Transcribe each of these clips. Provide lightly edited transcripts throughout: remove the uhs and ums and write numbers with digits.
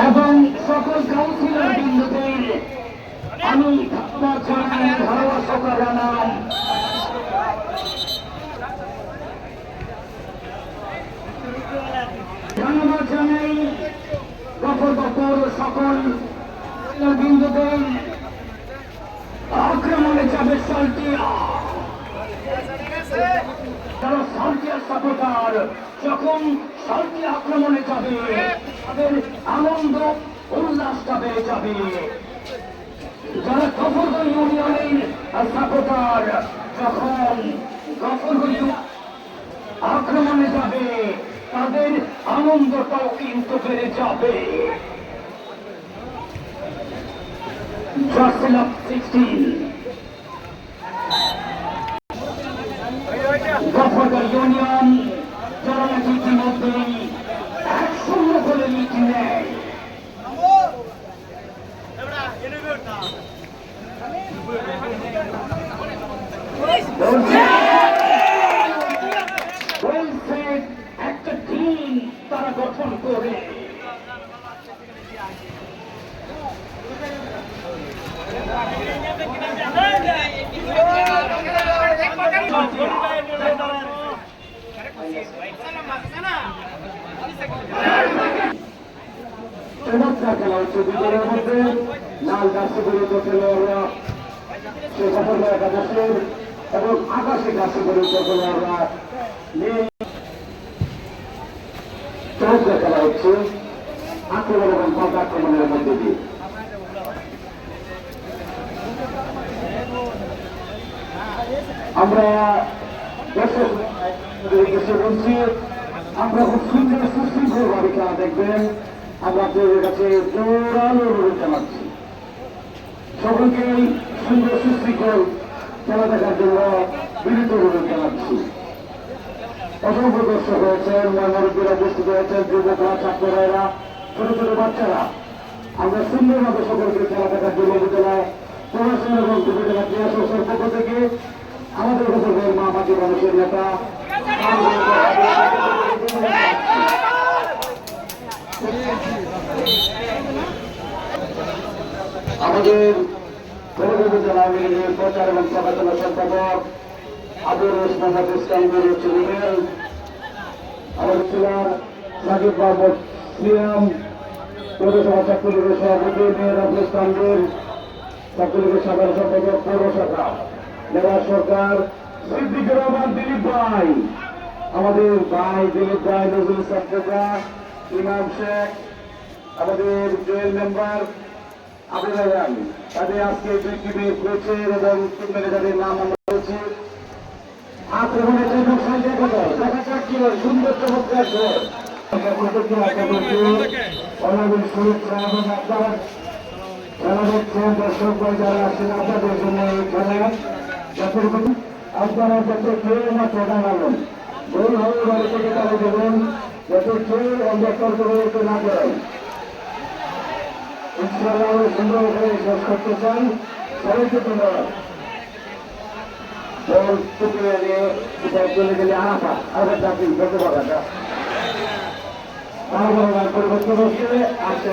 এবং সকল কাউন্সিলর বৃন্দদের আমি ধন্যবাদ জানাই, ভালোবাসা জানাই। ধন্যবাদ জানাই গফর সকল বৃন্দদের। আক্রমণে যাবে সালটিয়া, যারা সালটিয়ার সাপোর্টার, যখন সালটিয়া আক্রমণে যাবে তাদের আনন্দ উল্লাসটা বেড়ে যাবে। যারা গফরগাঁও ইউনিয়নের সাপোর্টার, যখন গফরগাঁও আক্রমণে যাবে তাদের আনন্দটাও কিন্তু বেড়ে যাবে। গফরগাঁও ইউনিয়ন যারা নাকি ইতিমধ্যেই 1-0 গোলে লিড নেয়। একটা টিম তারা গঠন করে চমৎকার খেলা হচ্ছে দুজনের মধ্যে। লাল জার্সি পরিহিত খেলোয়াড়রা একাদশের এবং আকাশে জার্সি পরিহিত খেলোয়াড়রা চমৎকার খেলা হচ্ছে আক্রমণ এবং পাল্টা আক্রমণের মধ্যে দিয়ে। আমরা বলছি আমরা খুব সুন্দর সুশৃঙ্খল ভাবে খেলা দেখবেন। আমরা আপনাদের কাছে জোরালো অনুরোধ জানাচ্ছি, সকলকেই সুন্দর সুশৃঙ্খল খেলা দেখার জন্য বিনীত অনুরোধ জানাচ্ছি। অসংখ্য দর্শক হয়েছেন, মুরব্বীরা উপস্থিত হয়েছেন, যুবকরা, ছাত্ররা, ছোট ছোট বাচ্চারা। আমরা সুন্দরভাবে সকলকে খেলা দেখার জন্য উপজেলায় প্রশাসন এবং উপজেলা ক্রীড়া সংস্থার পক্ষ থেকে আমাদের উপজেলার মা মাটি মানুষের নেতা আমাদের উপজেলা আওয়ামী লীগের প্রচার এবং প্রকাশনা সম্পাদক আবুল মোহাম্মদ ইসলামের চেয়ারম্যান, আমাদের ছিলেন সাকিব মাহমুদ সিয়াম, পৌরসভা ছাত্রলীগের সভাপতি মেহরাবুল ইসলামদের, ছাত্রলীগের সাধারণ সম্পাদক পৌরসভা নেওয়াজ সরকার, সিদ্দিকুর রহমান দিলীপ ভাই, আমাদের ভাই দিলীপ ভাই, নজরুল ইসলাম, ইমাম শেখ, আমাদের জয়েন্ট মেম্বার আবুল রায়হান, তাদের আজকে দুই টিমের কোচের এবং টিম ম্যানেজারের নাম আমরা বলছি। আক্রমণের জন্য দেখা যাক কি হয়, সুন্দর চমৎকার খেলা দেখছেন দর্শক ভাই যারা আসছেন আপনাদের জন্য এই খেলা আপনারা যাতে কেউ মাত্র জানাবেন, ভুল হয়ে বাড়ি থেকে তারা দেবেন, যাতে কেউ অন্ধকার করে না করেন। ইনশাআল্লাহ সুন্দর করে শেষ করতে চাই। সবাইকে ধন্যবাদ। চলে গেলে আনাটা আবার চাকরি করতে পারাটা পরিবর্তন হচ্ছে আসে।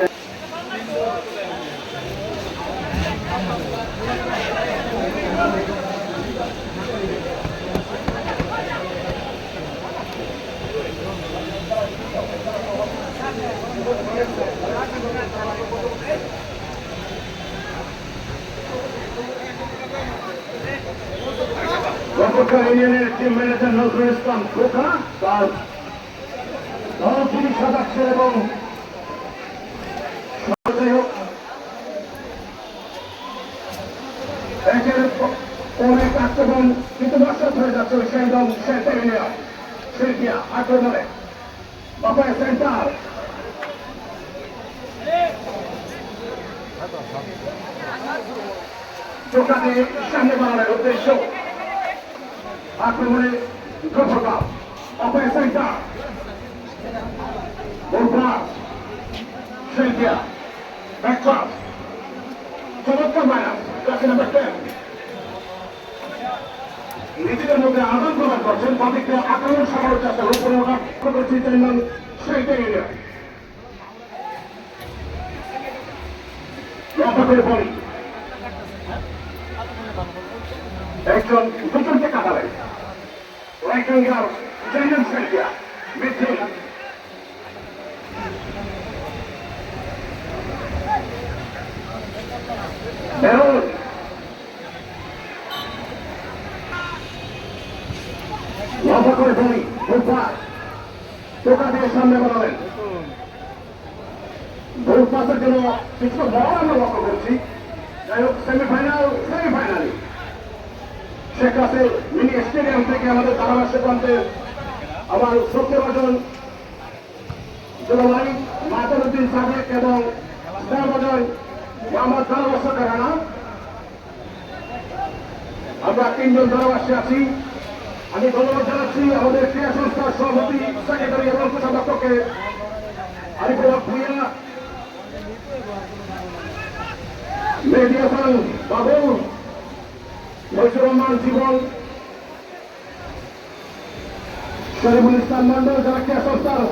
ইউনিয়নের টিম ম্যানেজার নজরুল ইসলাম খোকা তার দল তিনি সাজাচ্ছে এবং অনেক আক্রমণ কিন্তু নষ্ট হয়ে যাচ্ছে সেই দল শিল্পিয়া আক্রমণে বাপায় সেন্টার চোখাতে সামনে বাড়ানোর উদ্দেশ্য আক্রমণে গফরগাঁও অপায় সেন্টার শিল্পিয়া ব্যাকক্রস চমৎকার মায়াস কাছে নাম্বার 10 নিজেদের মধ্যে আদান প্রদান করছেন প্রতিক্রিয়া আক্রমণ সমালোচনা উপরে করছে চেয়ারম্যান সেইটাই লক্ষ্য করে বলি একজন দুজনকে কাটালেন রাইট উইঙ্গার জেনারেল সেন্টিয়া মিডফিল্ড বেরোন লক্ষ্য করে বলি টোকা দিয়ে সামনে বাড়ালেন ভোট পাসের জন্য কিছু বড় আমরা লক্ষ্য করছি যাই হোক সেমিফাইনালে শেখ রাসেল মিনি স্টেডিয়াম থেকে আমাদের ধারাভাষ্য প্রান্তের আমার সত্যভাজন জলবায়ু মাতারুদ্দিন সাদেক এবং স্নেহভাজন মোহাম্মদ ধারাভাষ্য রানা আমরা তিনজন ধারাভাষ্যে আছি আমি ধন্যবাদ জানাচ্ছি আমাদের ক্রীড়া সংস্থার সভাপতি সেক্রেটারি এবং কোষাধ্যক্ষকে আরিফুল হক ভূঁইয়া মেহেদী হাসান বাবুল মহিষুর রহমান জীবন শরীফুল ইসলাম মন্ডল যারা ক্রীড়া সংস্থার